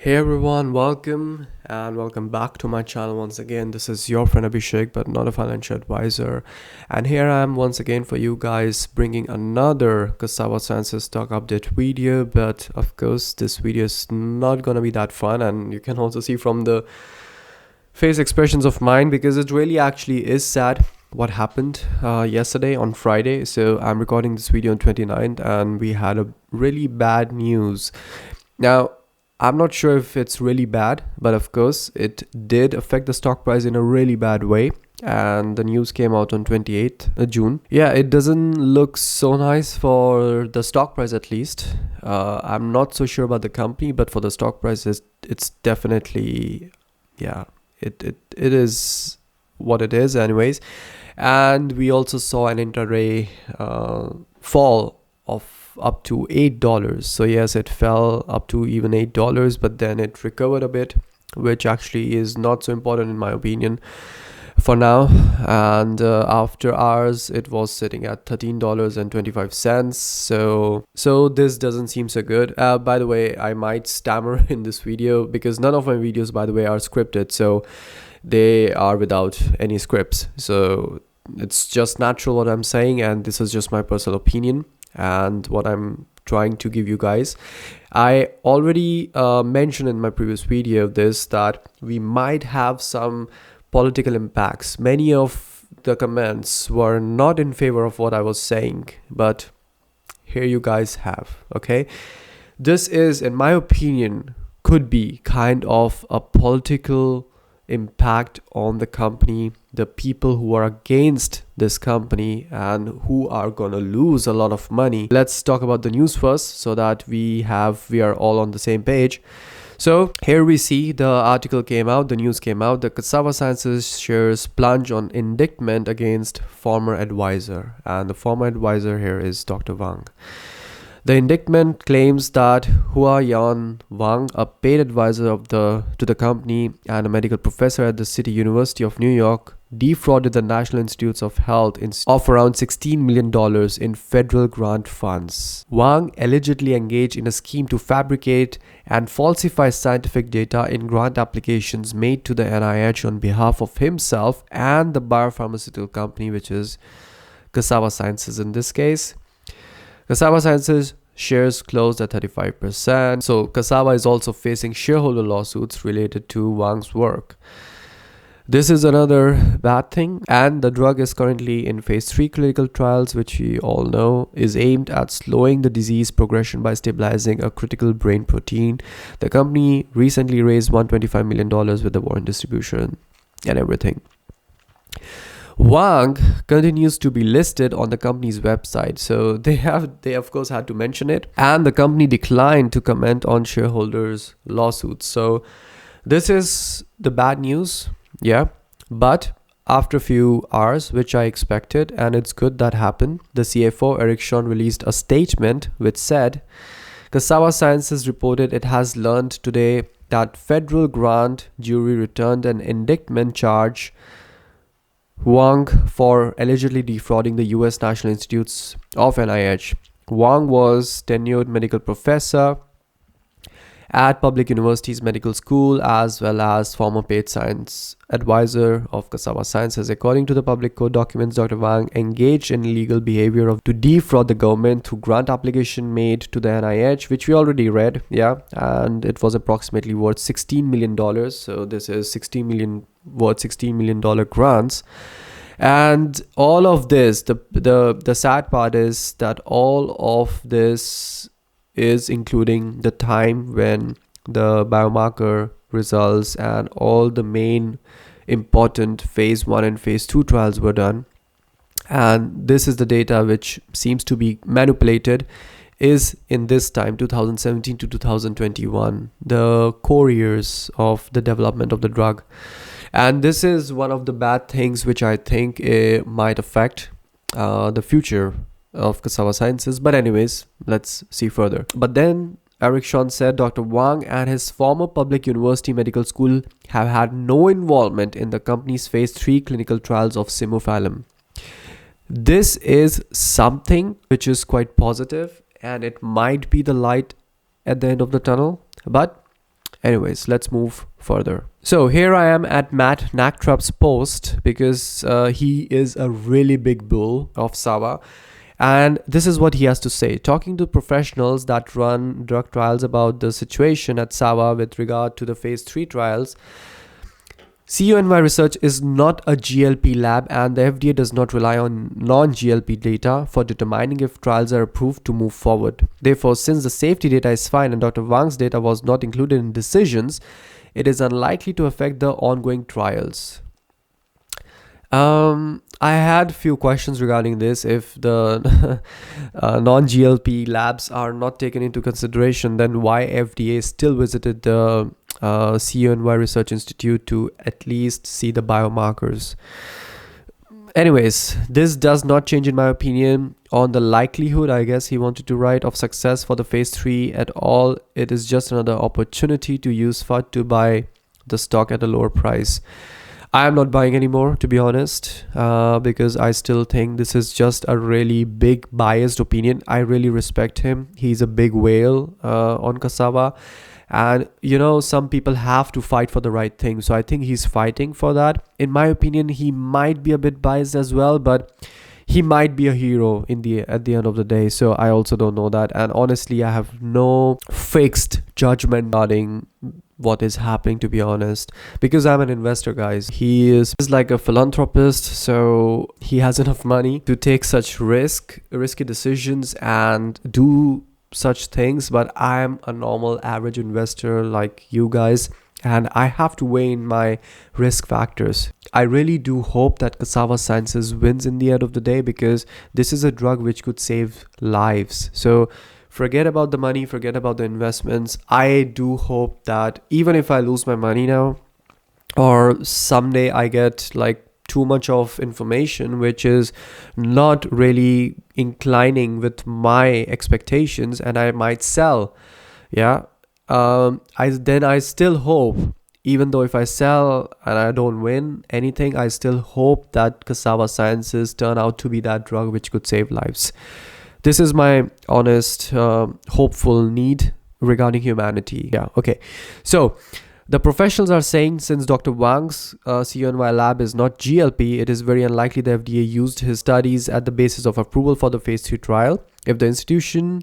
Hey everyone, welcome back to my channel once again. This is your friend Abhishek, but not a financial advisor. And here I am once again for you guys, bringing another Cassava Sciences stock update video. But of course, this video is not gonna be that fun, and you can also see from the face expressions of mine because it really actually is sad what happened yesterday on Friday. So I'm recording this video on 29th, and we had a really bad news. Now, I'm not sure if it's really bad, but of course it did affect the stock price in a really bad way. And the news came out on 28th June. Yeah, it doesn't look so nice for the stock price at least. I'm not so sure about the company, but for the stock price, it's definitely, yeah, it is what it is anyways. And we also saw an intraday fall of up to $8. So yes, it fell up to even $8, but then it recovered a bit, which actually is not so important in my opinion for now. And after hours it was sitting at $13.25. So this doesn't seem so good. By the way, I might stammer in this video because none of my videos, by the way, are scripted, so they are without any scripts. So it's just natural what I'm saying, and this is just my personal opinion and what I'm trying to give you guys. I already mentioned in my previous video this, that we might have some political impacts. Many of the comments were not in favor of what I was saying, but here you guys have, okay? This is, in my opinion, could be kind of a political impact on the company, the people who are against this company and who are gonna lose a lot of money. Let's talk about the news first so that we are all on the same page. So here we see the article came out, the news came out. The Cassava Sciences shares plunge on indictment against former advisor, and the former advisor here is Dr. Wang. The indictment claims that Huayan Wang, a paid advisor to the company and a medical professor at the City University of New York, defrauded the National Institutes of Health of around $16 million in federal grant funds. Wang allegedly engaged in a scheme to fabricate and falsify scientific data in grant applications made to the NIH on behalf of himself and the biopharmaceutical company, which is Cassava Sciences in this case. Cassava Sciences shares closed at 35%. So Cassava is also facing shareholder lawsuits related to Wang's work. This is another bad thing, and the drug is currently in phase 3 clinical trials, which we all know is aimed at slowing the disease progression by stabilizing a critical brain protein. The company recently raised $125 million with the warrant distribution and everything. Wang continues to be listed on the company's website, so they of course had to mention it, and the company declined to comment on shareholders' lawsuits. So this is the bad news, yeah. But after a few hours, which I expected, and it's good that happened, the CFO Eric Sean released a statement which said, Cassava Sciences reported it has learned today that federal grant jury returned an indictment charge Wang for allegedly defrauding the US National Institutes of NIH. Wang was tenured medical professor at Public University's medical school, as well as former paid science advisor of Cassava Sciences. According to the public court documents, Dr. Wang engaged in illegal behavior to defraud the government through grant application made to the NIH, which we already read, yeah, and it was approximately worth $16 million. So this is worth $16 million grants. And all of this, the sad part is that all of this is including the time when the biomarker results and all the main important phase 1 and phase 2 trials were done. And this is the data which seems to be manipulated, is in this time 2017 to 2021, the core years of the development of the drug. And this is one of the bad things which I think might affect the future of Cassava Sciences. But anyways, let's see further. But then Eric Sean said Dr. Wang and his former public university medical school have had no involvement in the company's phase 3 clinical trials of simufilum. This is something which is quite positive, and it might be the light at the end of the tunnel. But Anyways, let's move further. So here I am at Matt Nacktrap's post, because he is a really big bull of SAVA. And this is what he has to say. Talking to professionals that run drug trials about the situation at SAVA with regard to the phase 3 trials, CUNY research is not a GLP lab, and the FDA does not rely on non-GLP data for determining if trials are approved to move forward. Therefore, since the safety data is fine and Dr. Wang's data was not included in decisions, it is unlikely to affect the ongoing trials. I had few questions regarding this. If the non-GLP labs are not taken into consideration, then why FDA still visited the CUNY Research Institute to at least see the biomarkers? Anyways, this does not change in my opinion on the likelihood, I guess he wanted to write, of success for the phase 3 at all. It is just another opportunity to use FUD to buy the stock at a lower price. I am not buying anymore, to be honest, because I still think this is just a really big biased opinion. I really respect him. He's a big whale on Cassava. And, you know, some people have to fight for the right thing. So I think he's fighting for that. In my opinion, he might be a bit biased as well, but he might be a hero at the end of the day. So I also don't know that. And honestly, I have no fixed judgment regarding what is happening, to be honest, because I'm an investor, guys. He is like a philanthropist, so he has enough money to take such risky decisions and do such things. But I'm a normal average investor like you guys, and I have to weigh in my risk factors. I really do hope that Cassava Sciences wins in the end of the day, because this is a drug which could save lives. So forget about the money, forget about the investments. I do hope that even if I lose my money now, or someday I get like too much of information which is not really inclining with my expectations, and I might sell, I still hope, even though if I sell and I don't win anything, I still hope that Cassava Sciences turn out to be that drug which could save lives. This is my honest, hopeful need regarding humanity. Okay. So the professionals are saying, since Dr. Wang's CUNY lab is not GLP, it is very unlikely the FDA used his studies at the basis of approval for the phase 3 trial. If the institution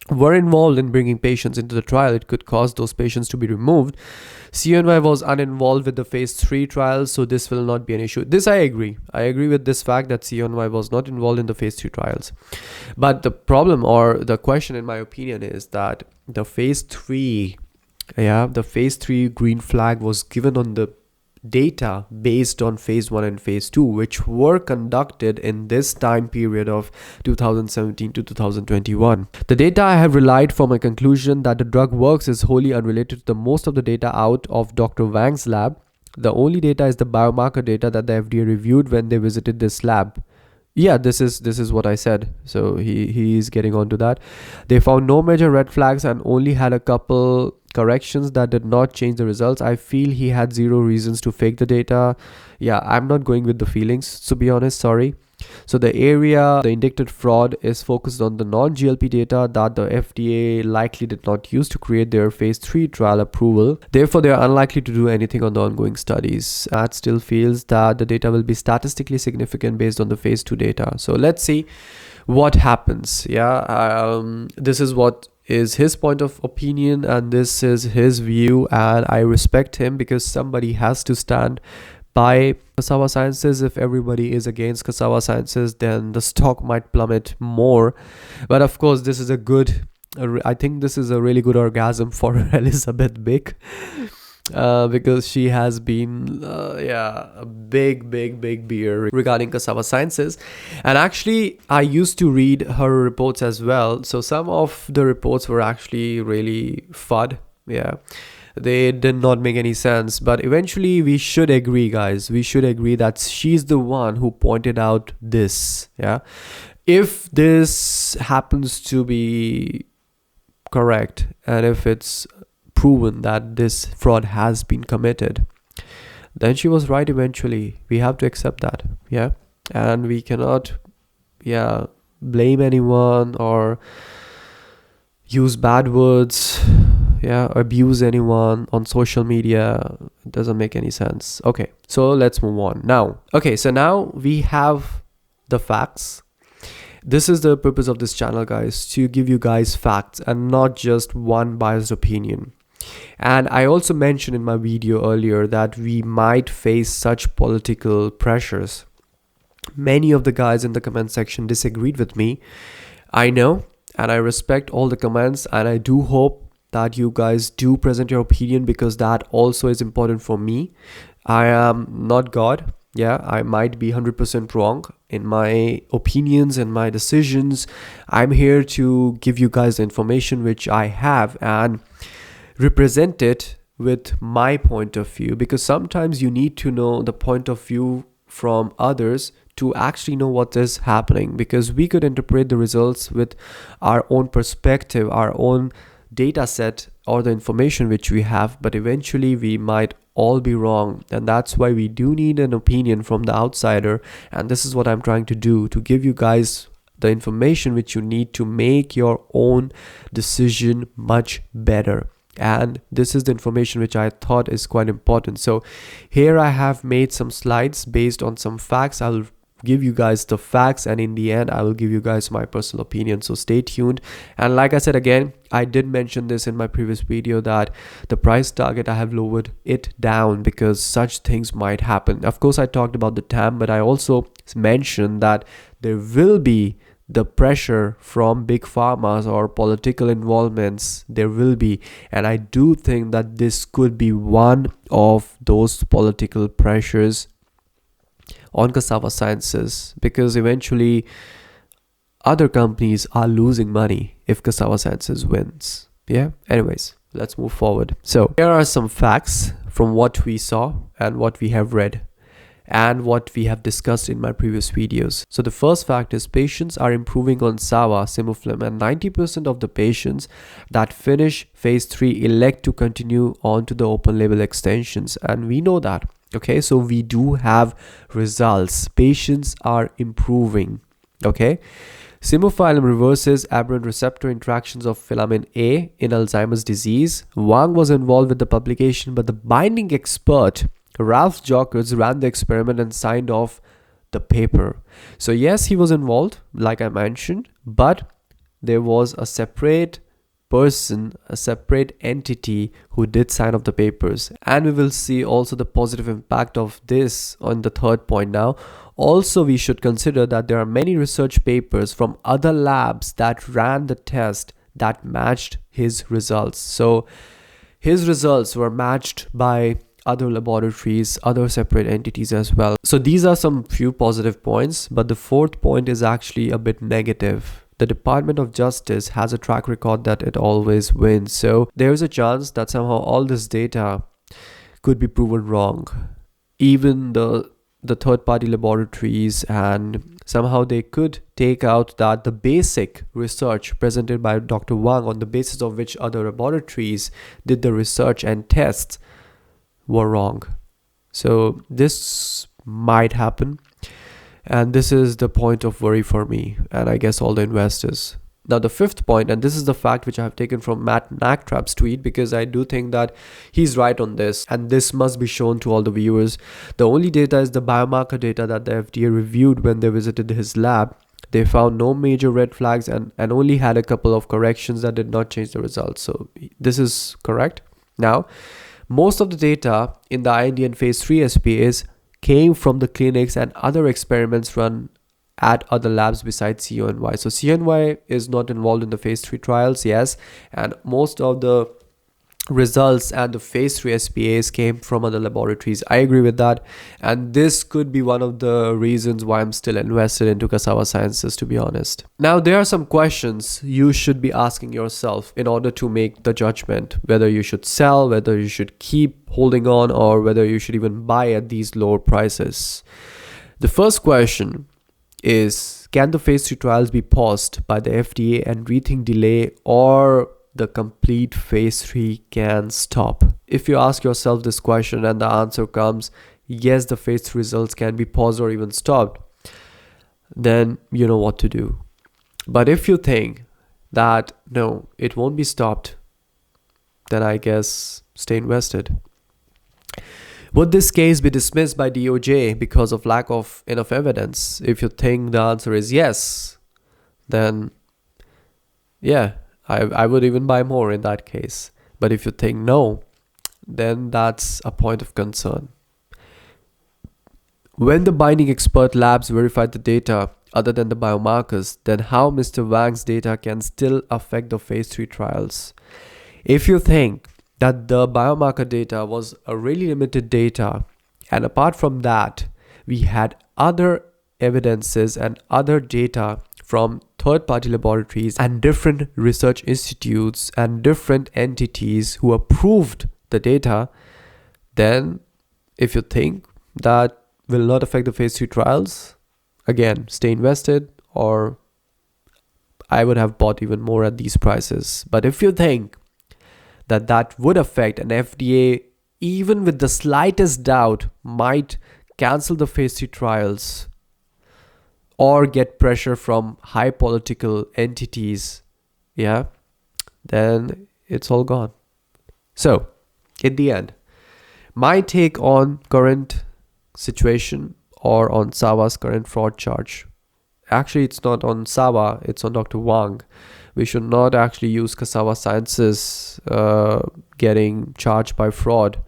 were involved in bringing patients into the trial, it could cause those patients to be removed. CUNY was uninvolved with the phase 3 trials, so this will not be an issue. This I agree. I agree with this fact that CUNY was not involved in the phase 3 trials. But the problem, or the question in my opinion, is that the phase 3 green flag was given on the data based on phase 1 and phase 2, which were conducted in this time period of 2017 to 2021. The data I have relied for my conclusion that the drug works is wholly unrelated to the most of the data out of Dr. Wang's lab. The only data is the biomarker data that the FDA reviewed when they visited this lab. This is what I said. So he's getting on to that. They found no major red flags and only had a couple corrections that did not change the results. I feel he had zero reasons to fake the data. I'm not going with the feelings, to be honest, sorry. So the indicted fraud is focused on the non-GLP data that the FDA likely did not use to create their phase 3 trial approval. Therefore, they are unlikely to do anything on the ongoing studies. Matt still feels that the data will be statistically significant based on the phase 2 data. So let's see what happens. This is what is his point of opinion, and this is his view, and I respect him, because somebody has to stand by Cassava Sciences. If everybody is against Cassava Sciences, then the stock might plummet more. But of course, this is I think this is a really good orgasm for Elizabeth Bick, because she has been a big beer regarding Cassava Sciences. And actually, I used to read her reports as well. So some of the reports were actually really FUD. They did not make any sense. But eventually, we should agree, guys. We should agree that she's the one who pointed out this. If this happens to be correct, and if it's proven that this fraud has been committed, then she was right eventually. We have to accept that. And we cannot blame anyone or use bad words abuse anyone on social media. It doesn't make any sense. Okay, so let's move on now. Okay, so now we have the facts. This is the purpose of this channel, guys, to give you guys facts and not just one biased opinion. And I also mentioned in my video earlier that we might face such political pressures. Many of the guys in the comment section disagreed with me. I know, and I respect all the comments, and I do hope that you guys do present your opinion, because that also is important for me. I am not God. Yeah, I might be 100% wrong in my opinions and my decisions. I'm here to give you guys the information which I have and represent it with my point of view, because sometimes you need to know the point of view from others to actually know what is happening, because we could interpret the results with our own perspective, our own data set, or the information which we have, but eventually we might all be wrong. And that's why we do need an opinion from the outsider, and this is what I'm trying to do, to give you guys the information which you need to make your own decision much better. And this is the information which I thought is quite important. So here I have made some slides based on some facts. I'll give you guys the facts, and in the end I will give you guys my personal opinion, so stay tuned. And like I said again, I did mention this in my previous video that the price target, I have lowered it down because such things might happen. Of course, I talked about the TAM, but I also mentioned that there will be the pressure from big pharmas or political involvements. There will be, and I do think that this could be one of those political pressures on Cassava Sciences, because eventually other companies are losing money if Cassava Sciences wins. Yeah, anyways, let's move forward. So here are some facts from what we saw and what we have read and what we have discussed in my previous videos. So the first fact is patients are improving on SAVA, Simuflim, and 90% of the patients that finish phase 3 elect to continue on to the open label extensions, and we know that. Okay, so we do have results. Patients are improving. Okay, Simuflim reverses aberrant receptor interactions of filamin A in Alzheimer's disease. Wang was involved with the publication, but the binding expert Ralph Jockards ran the experiment and signed off the paper. So yes, he was involved, like I mentioned, but there was a separate person, a separate entity who did sign off the papers. And we will see also the positive impact of this on the third point now. Also, we should consider that there are many research papers from other labs that ran the test that matched his results. So his results were matched by other laboratories, other separate entities as well. So these are some few positive points, but the fourth point is actually a bit negative. The Department of Justice has a track record that it always wins. So there's a chance that somehow all this data could be proven wrong. Even the third-party laboratories, and somehow they could take out that the basic research presented by Dr. Wang, on the basis of which other laboratories did the research and tests, were wrong. So this might happen, and this is the point of worry for me and I guess all the investors. Now the fifth point, and this is the fact which I have taken from Matt Nacktrap's tweet, because I do think that he's right on this, and this must be shown to all the viewers. The only data is the biomarker data that the FDA reviewed when they visited his lab. They found no major red flags and only had a couple of corrections that did not change the results. So this is correct. Now, most of the data in the IND and phase 3 SPAs came from the clinics and other experiments run at other labs besides CONY. So CONY is not involved in the phase 3 trials, yes, and most of the results and the phase 3 SPAs came from other laboratories. I agree with that, and this could be one of the reasons why I'm still invested into Cassava Sciences, to be honest. Now there are some questions you should be asking yourself in order to make the judgment whether you should sell, whether you should keep holding on, or whether you should even buy at these lower prices. The first question is, can the phase 3 trials be paused by the FDA and rethink delay, or the complete phase 3 can stop? If you ask yourself this question and the answer comes yes, the phase 3 results can be paused or even stopped, then you know what to do. But if you think that no, it won't be stopped, then I guess stay invested. Would this case be dismissed by DOJ because of lack of enough evidence? If you think the answer is yes, then yeah, I would even buy more in that case. But if you think no, then that's a point of concern. When the binding expert labs verified the data other than the biomarkers, then how Mr. Wang's data can still affect the phase 3 trials? If you think that the biomarker data was a really limited data, and apart from that, we had other evidences and other data from third-party laboratories and different research institutes and different entities who approved the data, then if you think that will not affect the phase 3 trials, again, stay invested, or I would have bought even more at these prices. But if you think that would affect, an FDA, even with the slightest doubt, might cancel the phase 3 trials or get pressure from high political entities, yeah, then it's all gone. So, in the end, my take on current situation or on SAVA's current fraud charge. Actually, it's not on SAVA, it's on Dr. Wang. We should not actually use Cassava Sciences getting charged by fraud.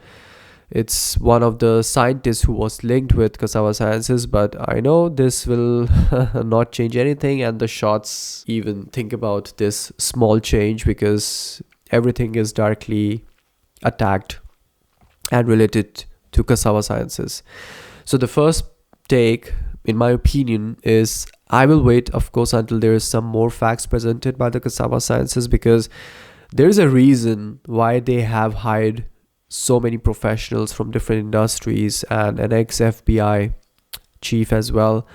It's one of the scientists who was linked with Cassava Sciences, but I know this will not change anything, and the shots even think about this small change because everything is directly attacked and related to Cassava Sciences. So the first take, in my opinion, is I will wait, of course, until there is some more facts presented by the Cassava Sciences, because there is a reason why they have hired so many professionals from different industries and an ex-FBI chief as well.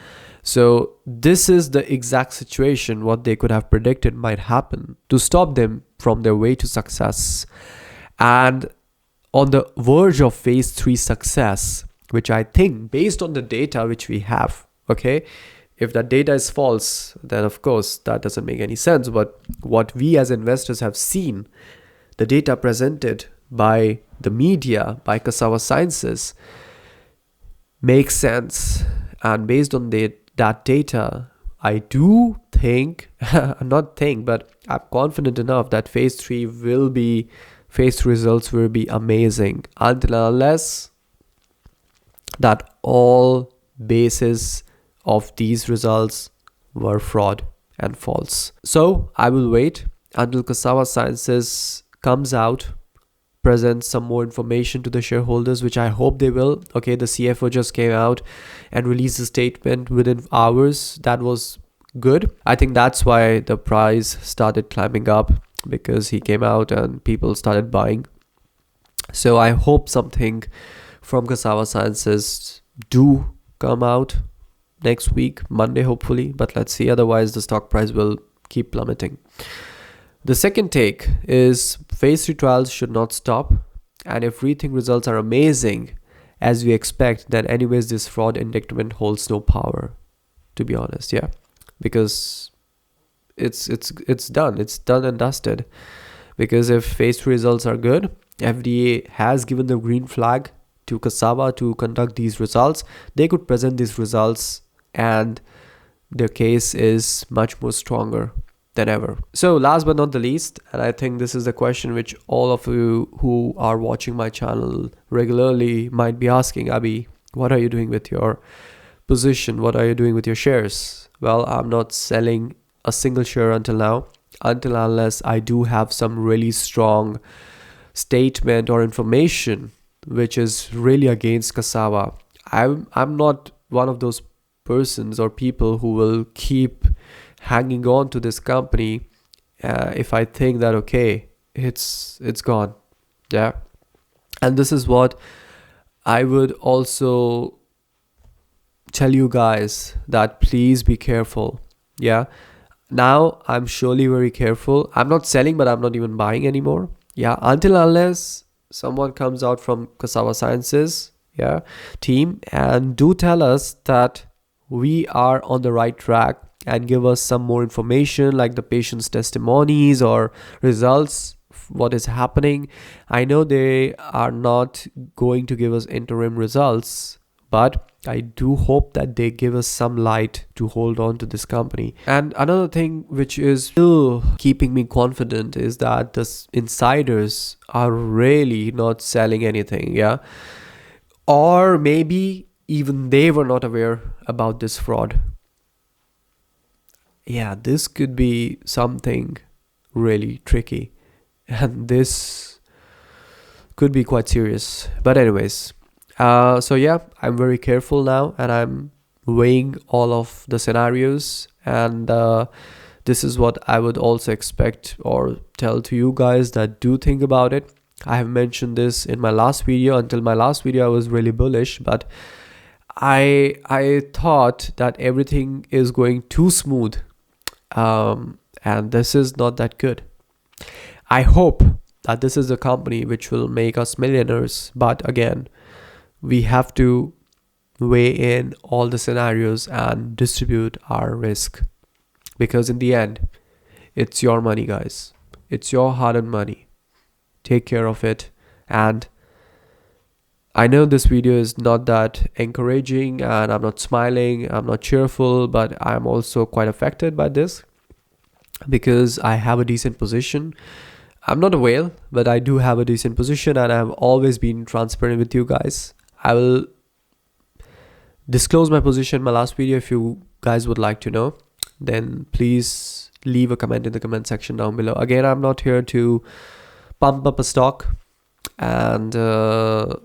So this is the exact situation what they could have predicted might happen to stop them from their way to success. And on the verge of phase 3 success, which I think based on the data which we have, okay, if that data is false, then of course that doesn't make any sense. But what we as investors have seen, the data presented by the media, by Cassava Sciences, makes sense. And based on that data, I do think, not think, but I'm confident enough that phase 3 results will be amazing, until and unless that all basis of these results were fraud and false. So I will wait until Cassava Sciences comes out, presents some more information to the shareholders, which I hope they will. Okay, the CFO just came out and released a statement within hours. That was good. I think that's why the price started climbing up, because he came out and people started buying. So I hope something from Cassava Sciences do come out next week, Monday hopefully, but let's see. Otherwise the stock price will keep plummeting. The second take is phase 3 trials should not stop, and if rethink results are amazing as we expect, then anyways this fraud indictment holds no power, to be honest. Yeah, because it's done and dusted. Because if phase 3 results are good, FDA has given the green flag to Cassava to conduct these results. They could present these results and their case is much more stronger than ever. So last but not the least, and I think this is the question which all of you who are watching my channel regularly might be asking, Abhi, what are you doing with your position? What are you doing with your shares? Well, I'm not selling a single share until now, until unless I do have some really strong statement or information which is really against Cassava. I'm not one of those persons or people who will keep hanging on to this company if I think that okay, it's gone. Yeah, and this is what I would also tell you guys, that please be careful. Yeah, now I'm surely very careful. I'm not selling, but I'm not even buying anymore. Yeah, until unless someone comes out from Cassava Sciences team and do tell us that we are on the right track and give us some more information like the patient's testimonies or results, what is happening. I know they are not going to give us interim results, but I do hope that they give us some light to hold on to this company. And another thing which is still keeping me confident is that the insiders are really not selling anything, yeah? Or maybe even they were not aware about this fraud. Yeah, this could be something really tricky, and this could be quite serious. But anyways, so yeah, I'm very careful now, and I'm weighing all of the scenarios, and this is what I would also expect or tell to you guys that do think about it. I have mentioned this in my last video. Until my last video, I was really bullish, but I thought that everything is going too smooth, and this is not that good. I hope that this is a company which will make us millionaires, but again, we have to weigh in all the scenarios and distribute our risk, because in the end, it's your money, guys. It's your hard-earned money. Take care of it. And I know this video is not that encouraging, and I'm not smiling, I'm not cheerful, but I'm also quite affected by this because I have a decent position. I'm not a whale, but I do have a decent position, and I've always been transparent with you guys. I will disclose my position in my last video. If you guys would like to know, then please leave a comment in the comment section down below. Again, I'm not here to pump up a stock and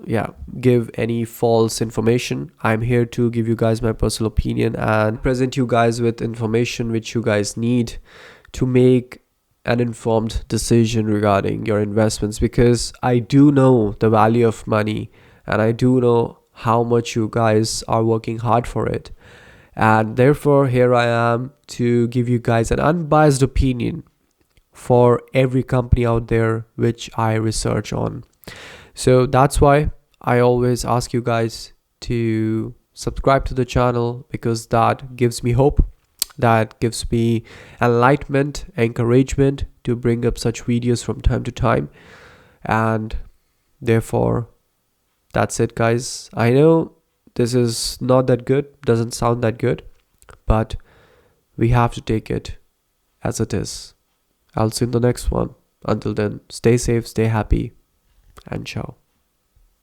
yeah, give any false information. I'm here to give you guys my personal opinion and present you guys with information which you guys need to make an informed decision regarding your investments, because I do know the value of money, and I do know how much you guys are working hard for it. And therefore, here I am to give you guys an unbiased opinion for every company out there which I research on. So that's why I always ask you guys to subscribe to the channel, because that gives me hope, that gives me enlightenment, encouragement to bring up such videos from time to time. And therefore, that's it, guys. I know this is not that good, doesn't sound that good, but we have to take it as it is. I'll see you in the next one. Until then, stay safe, stay happy, and ciao.